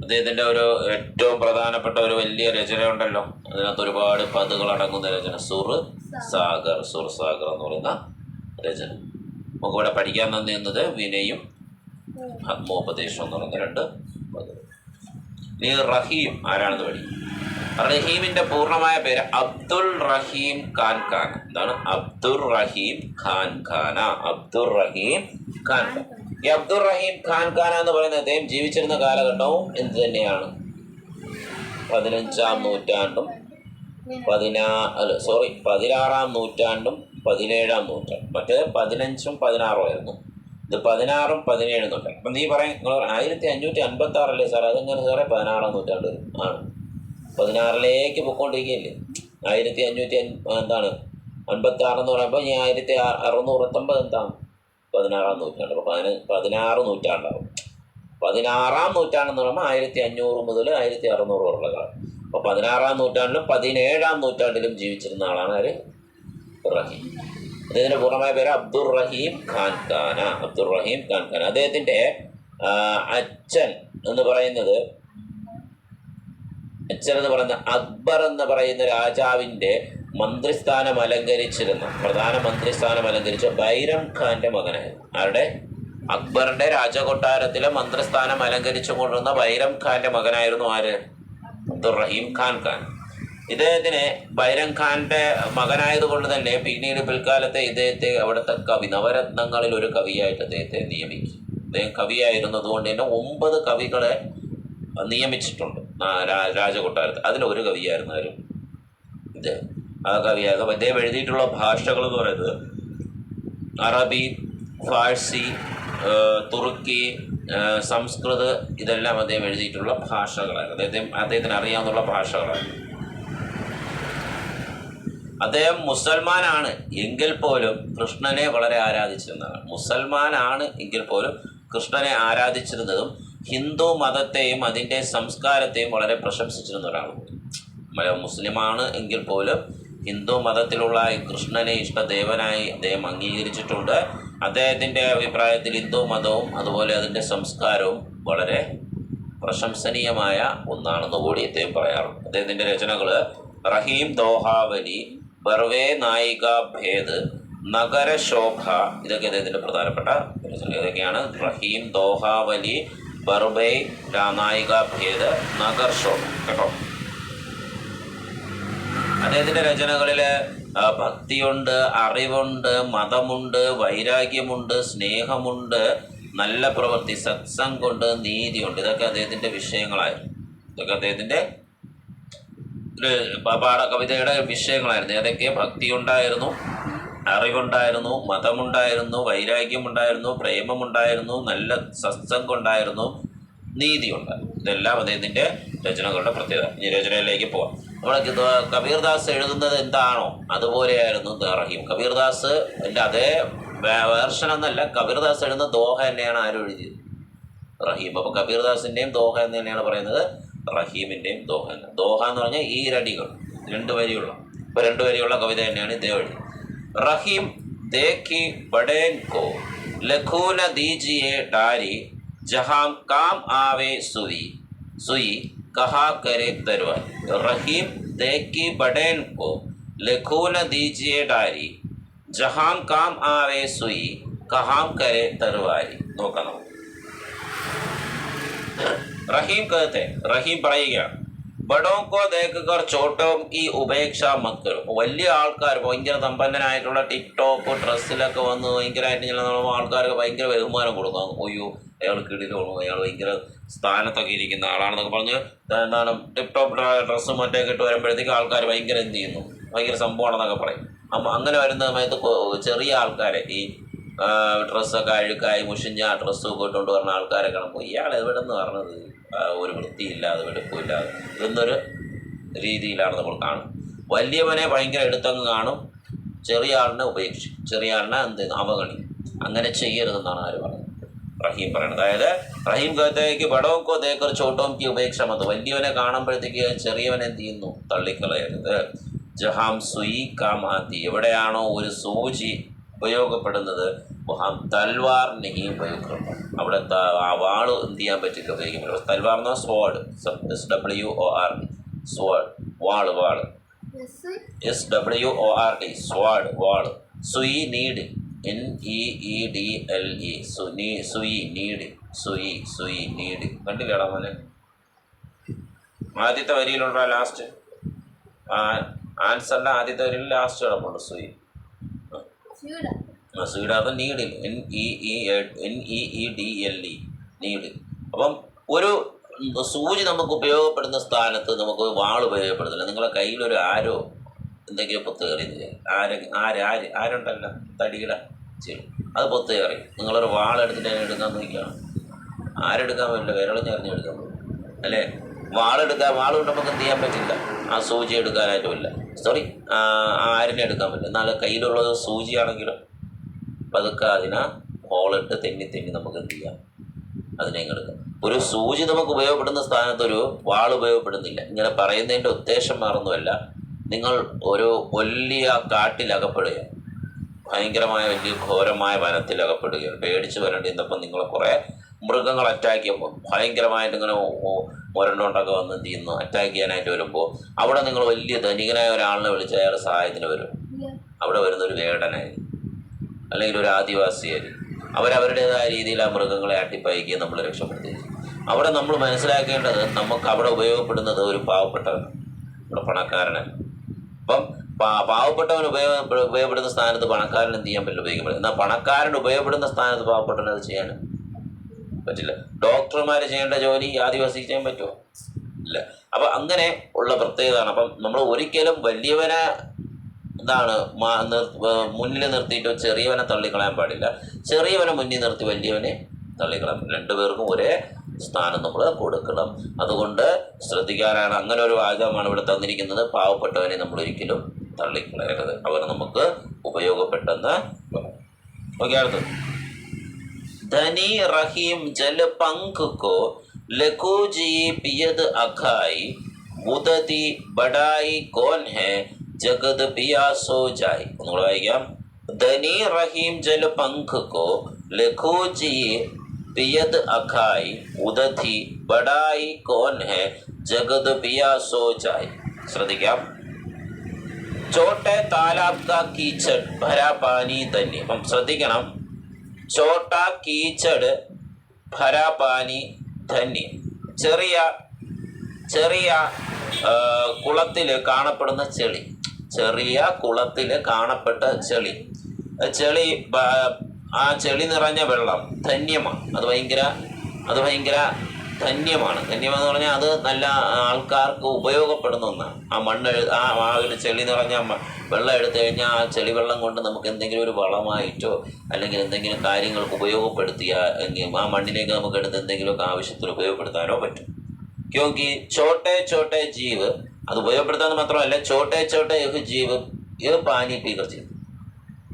അദ്ദേഹത്തിൻ്റെ ഒരു ഏറ്റവും പ്രധാനപ്പെട്ട ഒരു വലിയ രചന ഉണ്ടല്ലോ, അതിനകത്ത് ഒരുപാട് പദങ്ങൾ അടങ്ങുന്ന രചന, സുർ സാഗർ എന്ന് പറയുന്ന രചന. നമുക്കിവിടെ പഠിക്കാൻ തന്നിരുന്നത് വിനയും ആത്മോപദേശം എന്ന് പറയുന്ന 2 പദങ്ങൾ. ഇനി റഹീം ആരാണെന്ന് പഠിക്കും. റഹീമിന്റെ പൂർണ്ണമായ പേര് അബ്ദുൾ റഹീം ഖാൻ ഖാൻ. എന്താണ്? അബ്ദുൾ റഹീം ഖാൻ ഖാന. ഈ അബ്ദുൾ റഹീം ഖാൻ ഖാന എന്ന് പറയുന്നത് അദ്ദേഹം ജീവിച്ചിരുന്ന കാലഘട്ടവും എന്ത് തന്നെയാണ്? 15-ാം നൂറ്റാണ്ടും 16-ാം നൂറ്റാണ്ടും 17-ാം നൂറ്റാണ്ടും. മറ്റേ 15-ഉം 16-ഉം ആയിരുന്നു. ഇത് 16-ഉം 17-ഉം നൂറ്റാണ്ട്. അപ്പം നീ പറയും 1556 സാർ? അതെങ്ങനെ സാറേ 16-ാം നൂറ്റാണ്ട് ആണ്? 16-ലേക്ക് പൊയ്ക്കൊണ്ടിരിക്കുകയല്ലേ. 1556 എന്ന് പറയുമ്പോൾ ഈ 1619 എന്താണ്? 16-ാം നൂറ്റാണ്ട്. അപ്പോൾ 16 നൂറ്റാണ്ടാവും. 16-ാം നൂറ്റാണ്ടെന്ന് പറയുമ്പോൾ 1500 മുതൽ 1600 വരെയുള്ള കാലം. അപ്പോൾ 16-ാം നൂറ്റാണ്ടിലും 17-ാം നൂറ്റാണ്ടിലും ജീവിച്ചിരുന്ന ആളാണ് ആര്? റഹീം. അദ്ദേഹത്തിൻ്റെ പൂർണ്ണമായ പേര് അബ്ദുൾ റഹീം ഖാൻ ഖാന. അദ്ദേഹത്തിൻ്റെ അച്ഛൻ എന്ന് പറയുന്നത് അക്ബർ എന്ന് പറയുന്ന രാജാവിൻ്റെ പ്രധാന മന്ത്രിസ്ഥാനം അലങ്കരിച്ച ബൈരം ഖാന്റെ മകനായിരുന്നു. ആരുടെ? അക്ബറിന്റെ രാജകൊട്ടാരത്തിലെ മന്ത്രിസ്ഥാനം അലങ്കരിച്ചു കൊണ്ടിരുന്ന ബൈരം ഖാന്റെ മകനായിരുന്നു ആര്? അബ്ദുൾ റഹീം ഖാൻ. ഇദ്ദേഹത്തിന് ബൈരം ഖാന്റെ മകനായതുകൊണ്ട് തന്നെ പിന്നീട് പിൽക്കാലത്തെ ഇദ്ദേഹത്തെ അവിടുത്തെ നവരത്നങ്ങളിൽ ഒരു കവിയായിട്ട് അദ്ദേഹത്തെ നിയമിക്കും. അദ്ദേഹം കവിയായിരുന്നത് കൊണ്ട് തന്നെ 9 കവികളെ നിയമിച്ചിട്ടുണ്ട് രാജകൊട്ടാരത്തിൽ. അതിലൊരു കവിയായിരുന്നു ആരും? ഇദ്ദേഹം. ആ കവിയായിരുന്നു. അപ്പം ഇദ്ദേഹം എഴുതിയിട്ടുള്ള ഭാഷകൾ എന്ന് പറയുന്നത് അറബി, ഫാഴ്സി, തുർക്കി, സംസ്കൃത്, ഇതെല്ലാം അദ്ദേഹം എഴുതിയിട്ടുള്ള ഭാഷകളായിരുന്നു. അദ്ദേഹത്തിന് അറിയാവുന്ന ഭാഷകളായിരുന്നു. അദ്ദേഹം മുസൽമാനാണ് എങ്കിൽ പോലും കൃഷ്ണനെ വളരെ ആരാധിച്ചിരുന്നതാണ്. മുസൽമാനാണ് എങ്കിൽ പോലും കൃഷ്ണനെ ആരാധിച്ചിരുന്നതും ഹിന്ദു മതത്തെയും അതിൻ്റെ സംസ്കാരത്തെയും വളരെ പ്രശംസിച്ചിരുന്ന ഒരാളാണ്. മുസ്ലിമാണ് എങ്കിൽ പോലും ഹിന്ദു മതത്തിലുള്ള കൃഷ്ണനെ ഇഷ്ടദേവനായി അദ്ദേഹം അംഗീകരിച്ചിട്ടുണ്ട്. അദ്ദേഹത്തിൻ്റെ അഭിപ്രായത്തിൽ ഹിന്ദു മതവും അതുപോലെ അതിൻ്റെ സംസ്കാരവും വളരെ പ്രശംസനീയമായ ഒന്നാണെന്ന് കൂടി അദ്ദേഹം പറയാറുണ്ട്. അദ്ദേഹത്തിൻ്റെ രചനകൾ റഹീം ദോഹാവലി, ബർവേ നായിക ഭേദ്, നഗരശോഭ, ഇതൊക്കെ അദ്ദേഹത്തിൻ്റെ പ്രധാനപ്പെട്ട രചനകൾ. ഇതൊക്കെയാണ് റഹീം ദോഹാവലി, ബർവേ നായിക ഭേദ്, നഗർശോഭ. കേട്ടോ, അദ്ദേഹത്തിൻ്റെ രചനകളിൽ ഭക്തിയുണ്ട്, അറിവുണ്ട്, മതമുണ്ട്, വൈരാഗ്യമുണ്ട്, സ്നേഹമുണ്ട്, നല്ല പ്രവൃത്തി, സത്സംഗമുണ്ട്, നീതിയുണ്ട്. ഇതൊക്കെ അദ്ദേഹത്തിൻ്റെ വിഷയങ്ങളായിരുന്നു. ഇതൊക്കെ അദ്ദേഹത്തിൻ്റെ കവിതയുടെ വിഷയങ്ങളായിരുന്നു. ഏതൊക്കെ? ഭക്തിയുണ്ടായിരുന്നു, അറിവുണ്ടായിരുന്നു, മതമുണ്ടായിരുന്നു, വൈരാഗ്യമുണ്ടായിരുന്നു, പ്രേമമുണ്ടായിരുന്നു, നല്ല സത്സംഗം ഉണ്ടായിരുന്നു, നീതിയുണ്ടായിരുന്നു. ഇതെല്ലാം അദ്ദേഹത്തിൻ്റെ രചനകളുടെ പ്രത്യേകത. ഈ രചനയിലേക്ക് പോവാം. നമ്മൾ കബീർദാസ് എഴുതുന്നത് എന്താണോ അതുപോലെയായിരുന്നു റഹീം. കബീർദാസ് എൻ്റെ അതേ വേർഷൻ എന്നല്ല, കബീർദാസ് എഴുതുന്ന ദോഹ തന്നെയാണ് ആരും എഴുതിയത്, റഹീം. അപ്പോൾ കബീർദാസിൻ്റെയും ദോഹ എന്ന് തന്നെയാണ് പറയുന്നത്, റഹീമിൻ്റെയും ദോഹ എന്ന്. ദോഹ എന്ന് പറഞ്ഞാൽ ഈ രടികൾ 2 വരിയുള്ള, ഇപ്പോൾ 2 വരിയുള്ള കവിത തന്നെയാണ് ഇദ്ദേഹം എഴുതി. റഹീം देखी बड़ेन को लखू न दीजिए डारी जहाँ काम आवे सुई सुई कहा करे तरवार. रहीम देखी बड़ेन को लखू न दीजिए डारी जहाँ काम आवे सुई कहाँ करे तरवारी. നോക്കണം. റഹീം कहते, റഹീം പറയുകയാണ്, ബഡോ കോ ദേഖർ ചോട്ടോ ഈ ഉപേക്ഷ മത് കരോ. വലിയ ആൾക്കാർ, ഭയങ്കര സമ്പന്നനായിട്ടുള്ള ടിപ് ടോപ്പ് ഡ്രസ്സിലൊക്കെ വന്ന് ഭയങ്കരമായിട്ട് ചെല്ലുന്ന ആൾക്കാർക്ക് ഭയങ്കര ബഹുമാനം കൊടുക്കാം. ഒയ്യോ അയാൾ കിടിലോണു, അയാൾ ഭയങ്കര സ്ഥാനത്തൊക്കെ ഇരിക്കുന്ന ആളാണെന്നൊക്കെ പറഞ്ഞ് എന്താണ് ടിപ് ടോപ്പ് ഡ്രസ്സും മറ്റൊക്കെ ഇട്ട് വരുമ്പോഴത്തേക്ക് ആൾക്കാർ ഭയങ്കര എന്ത് ചെയ്യുന്നു, ഭയങ്കര സംഭവമാണെന്നൊക്കെ പറയും. അപ്പം അങ്ങനെ വരുന്ന സമയത്ത് ചെറിയ ആൾക്കാരെ, ഈ ഡ്രസ്സൊക്കെ അഴുക്കായി മുഷിഞ്ഞ ഡ്രസ്സൊക്കെ ഇട്ടുകൊണ്ട് പറഞ്ഞ ആൾക്കാരെ കാണുമ്പോൾ ഇയാൾ എവിടെ നിന്ന് പറഞ്ഞത്, ഒരു വൃത്തിയില്ലാതെ വെടുപ്പില്ലാതെ എന്നൊരു രീതിയിലാണ് നമ്മൾ കാണും. വലിയവനെ ഭയങ്കര എടുത്തങ്ങ് കാണും, ചെറിയ ആളിനെ ഉപേക്ഷിക്കും, ചെറിയ ആളിനെ എന്ത് അവഗണിക്കും. അങ്ങനെ ചെയ്യരുതെന്നാണ് ആര് പറയുന്നത്, റഹീം പറയുന്നത്. അതായത് റഹീം കത്തേക്ക് ബടോക്കോ ദേക്കർ ചോട്ടോംക്ക് ഉപേക്ഷ മത്. വലിയവനെ കാണുമ്പോഴത്തേക്ക് ചെറിയവനെ എന്ത് ചെയ്യുന്നു, തള്ളിക്കളയരുത്. ജഹാം സുയി കാമാത്തി, എവിടെയാണോ ഒരു സൂചി ഉപയോഗപ്പെടുന്നത്, വഹാം തൽവാർ നെഹി ഉപയോഗിക്കണം, അവിടെ ആ വാള് എന്ത് ചെയ്യാൻ പറ്റില്ല, ഉപയോഗിക്കാൻ പറ്റില്ല. തൽവാർ എന്ന സ്വാഡ്, SWORD, സ്വാഡ്, വാള്, വാള്, SWORD, സ്വാഡ്, വാള്. സുയി നീഡ്, NEEDLE, സുയി നീഡ്, സുയി, സുയി നീഡ്. കണ്ടില്ലേടാ മോനെ, ആദ്യത്തെ വരിയിലുള്ള ലാസ്റ്റ് ആൻസറിൻ്റെ ആദ്യത്തെ വരിയിൽ ലാസ്റ്റ് കിടപ്പുണ്ട് സുയി. സുയുടെ അത് നീഡിൽ, NEEDLE, നീഡ്. അപ്പം ഒരു സൂചി നമുക്ക് ഉപയോഗപ്പെടുന്ന സ്ഥാനത്ത് നമുക്ക് വാൾ ഉപയോഗപ്പെടുന്നില്ല. നിങ്ങളെ കയ്യിലൊരു ആരോ എന്തെങ്കിലും പൊത്ത് കയറിയില്ലേ, ആരുണ്ടല്ല തടിയുടെ ചെയ്യും, അത് പൊത്ത് കയറി, നിങ്ങളൊരു വാളെടുത്തിട്ട് അതിനെ എടുക്കാൻ നോക്കിയാണ്, ആരെടുക്കാൻ പറ്റില്ല, വിരളഞ്ഞറിഞ്ഞ് എടുക്കാൻ പറ്റും അല്ലേ. വാളെടുക്കാൻ, വാൾ കൊണ്ട് നമുക്ക് എന്ത് ചെയ്യാൻ പറ്റില്ല, ആ സൂചി എടുക്കാനായിട്ടുമില്ല, സോറി ആരിനെ എടുക്കാൻ പറ്റില്ല. എന്നാൽ കയ്യിലുള്ളത് സൂചിയാണെങ്കിലും പതുക്കെ അതിനെ ഹോളിട്ട് തെന്നി തെന്നി നമുക്ക് എന്ത് ചെയ്യാം, അതിനെ എടുക്കാം. ഒരു സൂചി നമുക്ക് ഉപയോഗപ്പെടുന്ന സ്ഥാനത്ത് ഒരു വാൾ ഉപയോഗപ്പെടുന്നില്ല. ഇങ്ങനെ പറയുന്നതിൻ്റെ ഉദ്ദേശം മാറുന്നുമല്ല, നിങ്ങൾ ഒരു വലിയ കാട്ടിലകപ്പെടുക, ഭയങ്കരമായ വലിയ ഘോരമായ വനത്തിൽ അകപ്പെടുകയാണ്, പേടിച്ച് വരേണ്ടിയിരുന്നപ്പം നിങ്ങളെ കുറേ മൃഗങ്ങൾ അറ്റാക്ക് ചെയ്യുമ്പോൾ ഭയങ്കരമായിട്ട് ഇങ്ങനെ മുരണ്ടോണ്ടൊക്കെ വന്ന് എന്ത് ചെയ്യുന്നു, അറ്റാക്ക് ചെയ്യാനായിട്ട് വരുമ്പോൾ അവിടെ നിങ്ങൾ വലിയ ധനികനായ ഒരാളിനെ വിളിച്ച് അയാൾ സഹായത്തിന് വരും. അവിടെ വരുന്നൊരു വേടനായിരിക്കും, അല്ലെങ്കിൽ ഒരു ആദിവാസിയായിരിക്കും. അവരവരുടേതായ രീതിയിൽ ആ മൃഗങ്ങളെ അട്ടിപ്പയക്കുകയും നമ്മൾ രക്ഷപ്പെടുത്തുകയും. അവിടെ നമ്മൾ മനസ്സിലാക്കേണ്ടത്, നമുക്ക് അവിടെ ഉപയോഗപ്പെടുന്നത് ഒരു പാവപ്പെട്ടവനാണ്, ഇവിടെ പണക്കാരനാണ്. അപ്പം പാവപ്പെട്ടവൻ ഉപയോഗപ്പെടുന്ന സ്ഥാനത്ത് പണക്കാരൻ എന്ത് ചെയ്യാൻ പറ്റില്ല, ഉപയോഗിക്കാൻ പറ്റില്ല. എന്നാൽ പണക്കാരൻ ഉപയോഗപ്പെടുന്ന സ്ഥാനത്ത് പാവപ്പെട്ടവൻ അത് ചെയ്യാനും പറ്റില്ല. ഡോക്ടർമാർ ചെയ്യേണ്ട ജോലി ആദിവാസിക്ക് ചെയ്യാൻ പറ്റുമോ? ഇല്ല. അപ്പം അങ്ങനെ ഉള്ള പ്രത്യേകതയാണ്. അപ്പം നമ്മൾ ഒരിക്കലും വലിയവനെ എന്താണ് മുന്നിൽ നിർത്തിയിട്ട് ചെറിയവനെ തള്ളിക്കളയാൻ പാടില്ല, ചെറിയവനെ മുന്നിൽ നിർത്തി വലിയവനെ തള്ളിക്കളയാൻ പാടില്ല. രണ്ടുപേർക്കും ഒരേ സ്ഥാനം നമ്മൾ കൊടുക്കണം. അതുകൊണ്ട് ശ്രദ്ധിക്കാനാണ് അങ്ങനെ ഒരു വാചകമാണ് ഇവിടെ തന്നിരിക്കുന്നത്. പാവപ്പെട്ടവനെ നമ്മൾ ഒരിക്കലും തള്ളിക്കളയരുത്, അവർ നമുക്ക് ഉപയോഗപ്പെട്ടെന്ന്. ഓക്കെ, അടുത്ത് धनी रहीम जल पंख को लखू जी पियद अखाई मुदती बड़ाई कौन है जगद पिया सो जाए. ഒന്നുകൂടെ വായിക്കാം. धनी रहीम जल पंख को लखू जी पियद अखाई उदती बड़ाई कौन है जगद पिया सो जाए. ശ്രദ്ധിക്കാം. ചോട്ടെ താലാബ് കാ കീച്ചഡ് ഭരാ പാനി ധന്യ. അപ്പം ശ്രദ്ധിക്കണം. ചോട്ട കീച്ചട് ഭരാ പാനി ധന്യ. ചെറിയ ചെറിയ കുളത്തിൽ കാണപ്പെടുന്ന ചെളി, ചെറിയ കുളത്തിൽ കാണപ്പെട്ട ചെളി, ചെളി ആ ചെളി നിറഞ്ഞ വെള്ളം ധന്യമാണ്. അത് ഭയങ്കര ധന്യമാണ്. ധന്യമെന്ന് പറഞ്ഞാൽ അത് നല്ല ആൾക്കാർക്ക് ഉപയോഗപ്പെടുന്ന ഒന്നാണ്. ആ മണ്ണ് ആ ഒരു ചെളി നിറഞ്ഞ വെള്ളം എടുത്തു കഴിഞ്ഞാൽ ആ ചെളി വെള്ളം കൊണ്ട് നമുക്ക് എന്തെങ്കിലും ഒരു വളമായിട്ടോ അല്ലെങ്കിൽ എന്തെങ്കിലും കാര്യങ്ങൾക്ക് ഉപയോഗപ്പെടുത്തിയാൽ ആ മണ്ണിലേക്ക് നമുക്ക് എടുത്ത് എന്തെങ്കിലുമൊക്കെ ആവശ്യത്തിന് ഉപയോഗപ്പെടുത്താനോ പറ്റും. ക്യോങ്കി ചോട്ടെ ചോട്ടെ ജീവ്, അത് ഉപയോഗപ്പെടുത്താൻ മാത്രമല്ല ചോട്ടെ ചോട്ടെ യഹ് ജീവ് യഹ് പാനി പീകർ ചെയ്യും.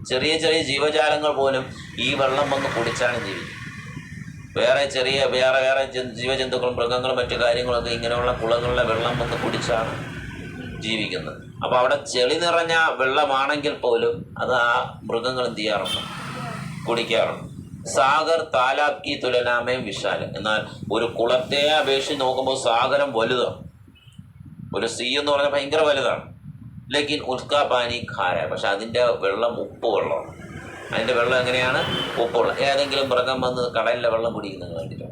ചെറിയ ചെറിയ ജീവജാലങ്ങൾ പോലും ഈ വെള്ളം വന്ന് കുടിച്ചാണ് ജീവിക്കുന്നത്. വേറെ ജീവജന്തുക്കളും മൃഗങ്ങളും മറ്റു കാര്യങ്ങളൊക്കെ ഇങ്ങനെയുള്ള കുളങ്ങളിലെ വെള്ളം വന്ന് കുടിച്ചാണ് ജീവിക്കുന്നത്. അപ്പോൾ അവിടെ ചെളി നിറഞ്ഞ വെള്ളമാണെങ്കിൽ പോലും അത് ആ മൃഗങ്ങൾ എന്ത് ചെയ്യാറുണ്ട്? കുടിക്കാറുണ്ട്. സാഗർ താലാബ് കി തുലനാമേ വിശാല. എന്നാൽ ഒരു കുളത്തെ അപേക്ഷിച്ച് നോക്കുമ്പോൾ സാഗരം വലുതാണ്. ഒരു സീ എന്ന് പറഞ്ഞാൽ ഭയങ്കര വലുതാണ്. ലേക്കിൻ ഉസ്കാ പാനി ഖാര. പക്ഷെ അതിൻ്റെ വെള്ളം ഉപ്പ് വെള്ളമാണ്. അതിൻ്റെ വെള്ളം എങ്ങനെയാണ്? ഉപ്പുള്ള. ഏതെങ്കിലും മൃഗം വന്ന് കടലിലെ വെള്ളം കുടിക്കുന്നത് കണ്ടിട്ടോ?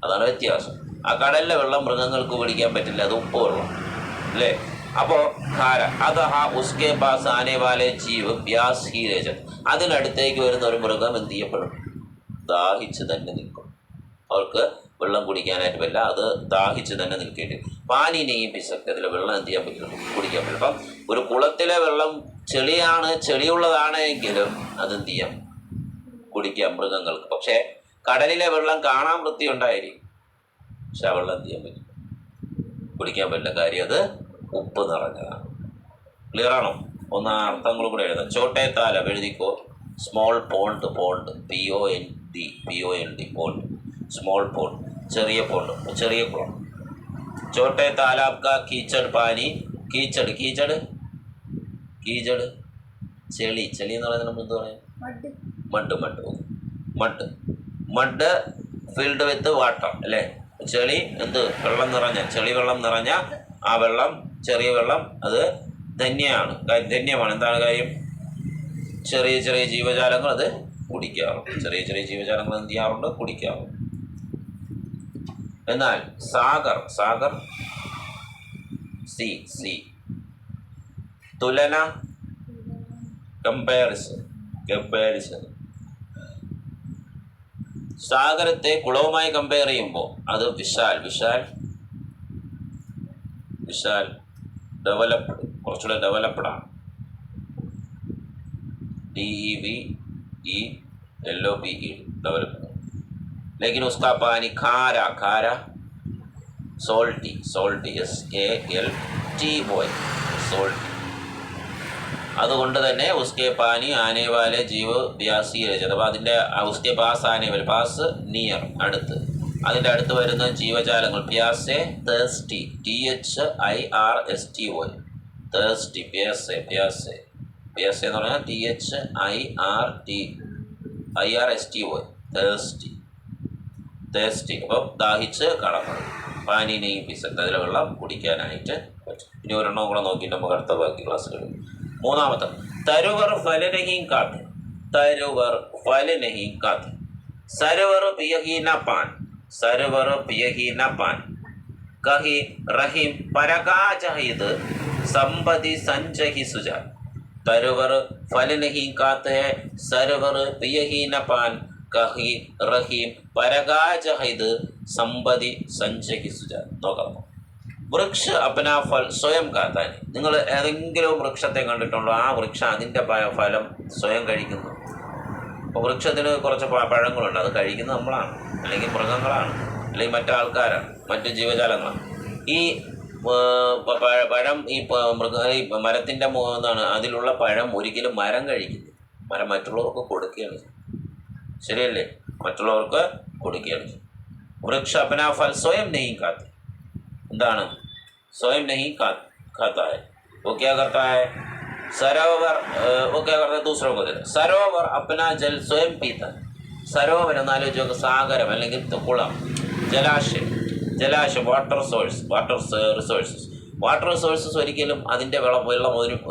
അതാണ് വ്യത്യാസം. ആ കടലിലെ വെള്ളം മൃഗങ്ങൾക്ക് കുടിക്കാൻ പറ്റില്ല, അത് ഉപ്പ് വെള്ളം അല്ലേ? അപ്പോൾ ഖാര അതഹ ഉസ്കെ പാസ് ആനെ വാലെ ജീവ് പ്യാസ് ഹി രജത്. അതിനടുത്തേക്ക് വരുന്ന ഒരു മൃഗം എന്ത് ചെയ്യപ്പെടും? ദാഹിച്ച് തന്നെ നിൽക്കും. അവർക്ക് വെള്ളം കുടിക്കാനായിട്ട് പറ്റില്ല, അത് ദാഹിച്ച് തന്നെ നിൽക്കേണ്ടി വരും. പാനിനെയും പിശക്കത്തിലെ വെള്ളം എന്ത് ചെയ്യാൻ പറ്റില്ല? കുടിക്കാൻ പറ്റില്ല. അപ്പം ഒരു കുളത്തിലെ വെള്ളം ചെളിയുള്ളതാണ് എങ്കിലും അതെന്ത് ചെയ്യാം? കുടിക്കാം മൃഗങ്ങൾക്ക്. പക്ഷേ കടലിലെ വെള്ളം കാണാൻ വൃത്തിയുണ്ടായിരിക്കും, പക്ഷെ ആ വെള്ളം എന്ത് ചെയ്യാൻ പറ്റില്ല? കുടിക്കാൻ പറ്റില്ല. കാര്യം അത് ഉപ്പ് നിറഞ്ഞതാണ്. ക്ലിയർ ആണോ? ഒന്ന് അർത്ഥങ്ങളും കൂടെ എഴുതാം. ചോട്ടെ താലബ് എഴുതിക്കോ. Small pond, POND pond, small pond, ചെറിയ പോണ്ട്, ചെറിയ കുളം. ചോട്ടെ താലാബ് കാ കീച്ചട് പാനി. കീച്ചട് ചെളി എന്ന് പറയുന്നത് നമ്മൾ എന്ത് പറയാം? മഡ് ഫിൽഡ് വിത്ത് വാട്ടർ അല്ലേ? ചെളി വെള്ളം നിറഞ്ഞ ആ വെള്ളം, ചെറിയ വെള്ളം, അത് ധന്യമാണ്. എന്താണ് കാര്യം? ചെറിയ ചെറിയ ജീവജാലങ്ങൾ അത് കുടിക്കാറുണ്ട്. ചെറിയ ജീവജാലങ്ങൾ എന്ത് ചെയ്യാറുണ്ട്? കുടിക്കാറുണ്ട്. എന്നാൽ സാഗർ സി തുലന, കമ്പാരിസൺ. സാഗരത്തെ കുളവുമായി കമ്പയർ ചെയ്യുമ്പോൾ അത് വിശാൽ ഡെവലപ്ഡ്, കുറച്ചുകൂടെ ഡെവലപ്ഡാണ്. DEVELOPED developed. ലേക്കിൻ ഉസ്കാ പാനി ഖാര സോൾട്ടി SALTY സോൾട്ടി. അതുകൊണ്ട് തന്നെ ഉസ്കെ പാനി ആനെ വാലെ ജീവ് വ്യാസി രചത്. അപ്പോൾ അതിൻ്റെ ഉസ്കെ പാസ് ആനെ വാലെ, പാസ് നിയർ, അടുത്ത്, അതിൻ്റെ അടുത്ത് വരുന്ന ജീവജാലങ്ങൾ പ്യാസെ തേഴ്സ്റ്റി, THIRSTY തേഴ്സ്റ്റി, പ്യാസെ എന്ന് പറഞ്ഞാൽ THIRSTY തേഴ്സ്റ്റി. അപ്പം ദാഹിച്ച് കടക്കണം. പാനിനെയും പിസക്, അതിലെ വെള്ളം കുടിക്കാനായിട്ട് പറ്റും. ഇനി ഒരെണ്ണം കൂടെ നോക്കിയിട്ട് നമുക്ക് അടുത്ത ബാക്കി ക്ലാസ്സിൽ. മൂന്നാമത്തെ തരുവർ ഫല നഹീ കാത്ത്. സരോവർ പിയഹി ന പാൻ കഹി റഹിം പരകാചഹിത് സമ്പതി സഞ്ചഹി സുജാൻ. തരുവർ ഫല നഹീ കാത്ത് ഹൈ, സരോവർ പിയഹി ന പാൻ കഹി റഹീം പരകാചഹിത് സമ്പതി സഞ്ചഹി സുജാൻ. നോക്കാം. വൃക്ഷ അപ്നാ ഫൽ സ്വയം കാത്താൻ. നിങ്ങൾ ഏതെങ്കിലും വൃക്ഷത്തെ കണ്ടിട്ടുണ്ടോ? ആ വൃക്ഷം അതിൻ്റെ ഫലം സ്വയം കഴിക്കുന്നു. അപ്പോൾ വൃക്ഷത്തിന് കുറച്ച് പഴങ്ങളുണ്ട്, അത് കഴിക്കുന്നത് നമ്മളാണ്, അല്ലെങ്കിൽ മൃഗങ്ങളാണ്, അല്ലെങ്കിൽ മറ്റാൾക്കാരാണ്, മറ്റു ജീവജാലങ്ങളാണ്. ഈ പഴം ഈ മരത്തിൻ്റെ എന്താണ് അതിലുള്ള പഴം ഒരിക്കലും മരം കഴിക്കുന്നു. മരം മറ്റുള്ളവർക്ക് കൊടുക്കുകയാണ്, ശരിയല്ലേ? മറ്റുള്ളവർക്ക് കൊടുക്കുകയാണ്. വൃക്ഷ അപ്നാ ഫൽ സ്വയം നഹീ കാത്ത്. എന്താണ്? സ്വയം നഹീ खाता है, वो क्या करता है? सरोवर वो क्या करता है? दूसरों को देता है. सरोवर अपना जल स्वयं पीता है. സരോവരം എന്നാലോചിച്ച് നോക്കുക. സാഗരം അല്ലെങ്കിൽ കുളം, ജലാശയം, വാട്ടർ റിസോഴ്സസ് ഒരിക്കലും അതിൻ്റെ വെള്ളം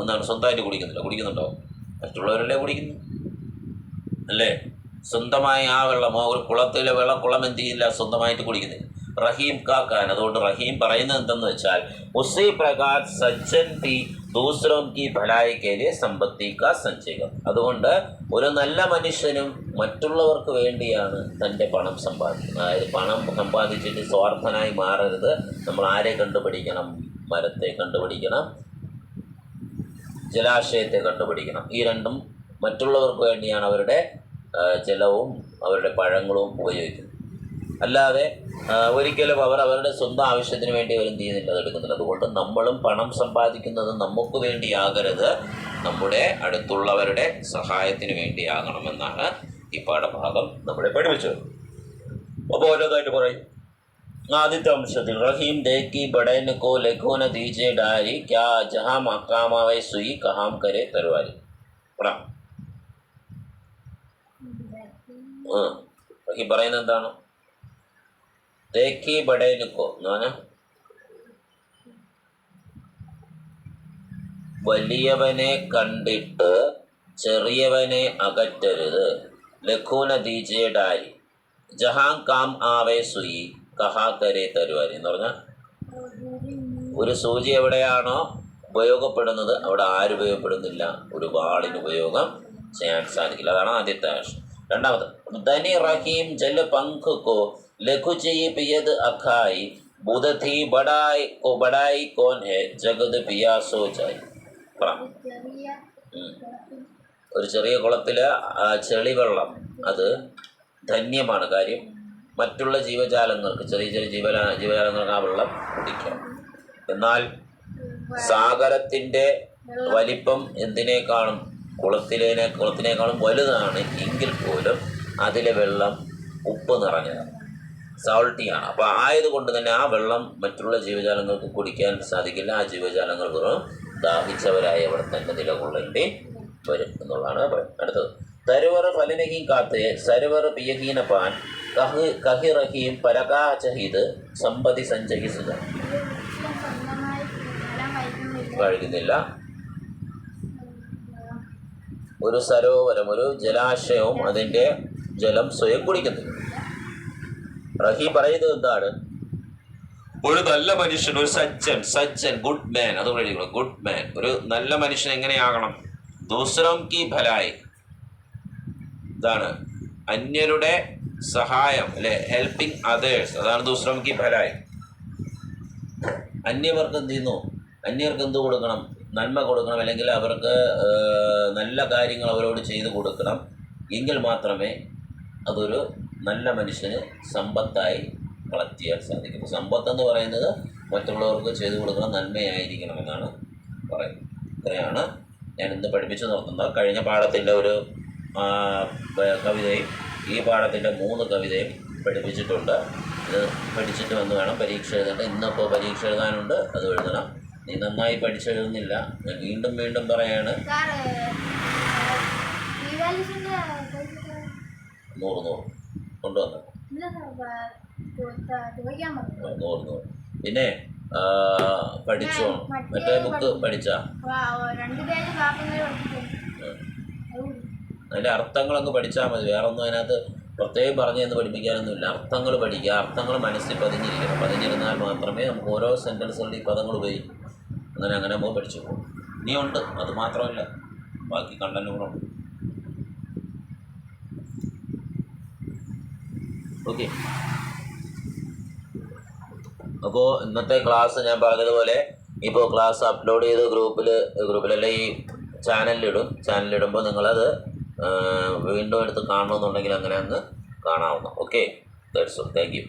ഒന്നും സ്വന്തമായിട്ട് കുടിക്കുന്നുണ്ടോ? മറ്റുള്ളവരല്ലേ കുടിക്കുന്നു, അല്ലേ? സ്വന്തമായി ആ വെള്ളം, ഒരു കുളത്തിലെ വെള്ളം കുളം എന്ത് ചെയ്യില്ല, സ്വന്തമായിട്ട് കുടിക്കുന്നില്ല. റഹീം കാക്കാൻ. അതുകൊണ്ട് റഹീം പറയുന്നത് എന്തെന്ന് വെച്ചാൽ ഉസി പ്രകാർ സജ്ജൻ ഭി ദൂസരോം കി ഭലായി കെ ലിയെ സമ്പത്തി കാ സഞ്ചയം. അതുകൊണ്ട് ഒരു നല്ല മനുഷ്യനും മറ്റുള്ളവർക്ക് വേണ്ടിയാണ് തൻ്റെ പണം സമ്പാദിക്കുന്നത്. അതായത് പണം സമ്പാദിച്ചിട്ട് സ്വാർത്ഥനായി മാറരുത്. നമ്മൾ ആരെ കണ്ടുപിടിക്കണം? മരത്തെ കണ്ടുപിടിക്കണം, ജലാശയത്തെ കണ്ടുപിടിക്കണം. ഈ രണ്ടും മറ്റുള്ളവർക്ക് വേണ്ടിയാണ് അവരുടെ ജലവും അവരുടെ പഴങ്ങളും ഉപയോഗിക്കുന്നത്. അല്ലാതെ ഒരിക്കലും അവരുടെ സ്വന്തം ആവശ്യത്തിന് വേണ്ടി അവരും ചെയ്യുന്നില്ല, അത് എടുക്കുന്നില്ല. അതുകൊണ്ട് നമ്മളും പണം സമ്പാദിക്കുന്നത് നമുക്ക് വേണ്ടിയാകരുത്, നമ്മുടെ അടുത്തുള്ളവരുടെ സഹായത്തിന് വേണ്ടിയാകണമെന്നാണ് ഈ പാഠഭാഗം നമ്മളെ പഠിപ്പിച്ചത്. അപ്പോൾ ഓരോന്നായിട്ട് പറയും. ആദ്യത്തെ അംശത്തിൽ റഹീം ദേക്കി ബഡൻ കോ ലഘുന ദീജെ ഡാരി ക്യാ ജഹാ മക്കാമാവെ സുയി കഹാം കരെ തരുവാരി. റഹീം പറയുന്നത് എന്താണ്? ദേക്കി ബഡേനുക്കോ എന്ന് പറഞ്ഞാൽ വലിയവനെ കണ്ടിട്ട് ചെറിയവനെ അകറ്റരുത്. ലഘൂന ദീജെ ഡാരി ജഹാം കാം ആവേ സുയി കഹാ കരെ തരുവാരി എന്ന് പറഞ്ഞാൽ ഒരു സൂചി എവിടെയാണോ ഉപയോഗപ്പെടുന്നത് അവിടെ ആരുപയോഗപ്പെടുന്നില്ല, ഒരു വാളിന് ഉപയോഗം ചെയ്യാൻ സാധിക്കില്ല. അതാണ് ആദ്യത്തെ ആശയം. രണ്ടാമത് ധനി റഹീം ജൽ പങ്ക് കോ ലഘു ചെയ് പിയത് അഖായി ബുധി ബഡായി കോൻ ഹെ ജഗത് പിയാസോ ചായി. ഒരു ചെറിയ കുളത്തിലെ ചെളിവെള്ളം അത് ധന്യമാണ്. കാര്യം മറ്റുള്ള ജീവജാലങ്ങൾക്ക്, ചെറിയ ചെറിയ ജീവജാലങ്ങൾക്ക് ആ വെള്ളം കുടിക്കാം. എന്നാൽ സാഗരത്തിൻ്റെ വലിപ്പം എന്തിനേക്കാളും കുളത്തിനേക്കാളും വലുതാണ് എങ്കിൽ പോലും അതിലെ വെള്ളം ഉപ്പ് നിറഞ്ഞതാണ്, സോൾട്ടിയാണ്. അപ്പോൾ ആയതുകൊണ്ട് തന്നെ ആ വെള്ളം മറ്റുള്ള ജീവജാലങ്ങൾക്ക് കുടിക്കാൻ സാധിക്കില്ല. ആ ജീവജാലങ്ങൾ വെറും ദാഹിച്ചവരായി അവിടെ തന്നെ നിലകൊള്ളേണ്ടി വരും എന്നുള്ളതാണ് പറയുന്നത്. അടുത്തത് തരുവർ ഫലനഹീം കാത്ത് സരുവർ പിയഹീന പാൻ കഹി റഹീം പരകാ ചഹിത് സമ്പതി സഞ്ചഹിസുക. കഴിക്കുന്നില്ല. ഒരു സരോവരം, ഒരു ജലാശയവും അതിൻ്റെ ജലം സ്വയം കുടിക്കുന്നില്ല. റഹീം പറയുന്നത് എന്താണ്? ഒരു നല്ല മനുഷ്യൻ, ഒരു സജ്ജൻ ഗുഡ് മാൻ, അത് പറയുക ഗുഡ് മാൻ. ഒരു നല്ല മനുഷ്യൻ എങ്ങനെയാകണം? ദൂസറം കി ഭലായി, ഇതാണ് അന്യരുടെ സഹായം, അല്ലെ, ഹെൽപ്പിംഗ് അതേഴ്സ്, അതാണ് ദൂസറം കി ഭലായി. അന്യവർക്ക് എന്ത് ചെയ്യുന്നു? അന്യർക്ക് എന്ത് കൊടുക്കണം? നന്മ കൊടുക്കണം, അല്ലെങ്കിൽ അവർക്ക് നല്ല കാര്യങ്ങൾ അവരോട് ചെയ്തു കൊടുക്കണം. എങ്കിൽ മാത്രമേ അതൊരു നല്ല മനുഷ്യന് സമ്പത്തായി കളക്ട് ചെയ്യാൻ സാധിക്കും. സമ്പത്തെന്ന് പറയുന്നത് മറ്റുള്ളവർക്ക് ചെയ്തു കൊടുക്കണം, നന്മയായിരിക്കണം എന്നാണ് പറയുന്നത്. ഇത്രയാണ് ഞാൻ ഇന്ന് പഠിപ്പിച്ചു നിർത്തുന്നത്. കഴിഞ്ഞ പാഠത്തിൻ്റെ ഒരു കവിതയും ഈ പാഠത്തിൻ്റെ 3 കവിതയും പഠിപ്പിച്ചിട്ടുണ്ട്. ഇത് പഠിച്ചിട്ട് വന്ന് വേണം പരീക്ഷ എഴുതേണ്ടത്. ഇന്നിപ്പോൾ പരീക്ഷ എഴുതാനുണ്ട്, അത് എഴുതണം. നീ നന്നായി പഠിച്ചെഴുതുന്നില്ല, ഞാൻ വീണ്ടും വീണ്ടും പറയാണ്. 100 കൊണ്ടുവന്നു 100. പിന്നെ പഠിച്ചോ? മറ്റേ ബുക്ക് പഠിച്ചാ? അതിൻ്റെ അർത്ഥങ്ങളങ്ങ് പഠിച്ചാൽ മതി. വേറെ ഒന്നും അതിനകത്ത് പ്രത്യേകം പറഞ്ഞു എന്ന് പഠിപ്പിക്കാനൊന്നുമില്ല. അർത്ഥങ്ങൾ പഠിക്കുക, അർത്ഥങ്ങൾ മനസ്സിൽ പതിഞ്ഞിരുന്നാൽ മാത്രമേ നമുക്ക് ഓരോ സെൻറ്റൻസുകളിൽ ഈ പദങ്ങൾ ഉപയോഗിക്കും. അങ്ങനെ നമ്മൾ പഠിച്ചു പോകും. ഇനിയുണ്ട്, അത് മാത്രമല്ല ബാക്കി കണ്ടന്റുകളുണ്ട്. ഓക്കെ, അപ്പോൾ ഇന്നത്തെ ക്ലാസ് ഞാൻ പറഞ്ഞതുപോലെ ഇപ്പോൾ ക്ലാസ് അപ്ലോഡ് ചെയ്ത് ഗ്രൂപ്പിലല്ല ഈ ചാനലിലിടുമ്പോൾ നിങ്ങളത് വീണ്ടും എടുത്ത് കാണണമെന്നുണ്ടെങ്കിൽ അങ്ങനെ അങ്ങ് കാണാവുന്ന. Okay, that's all. Thank you.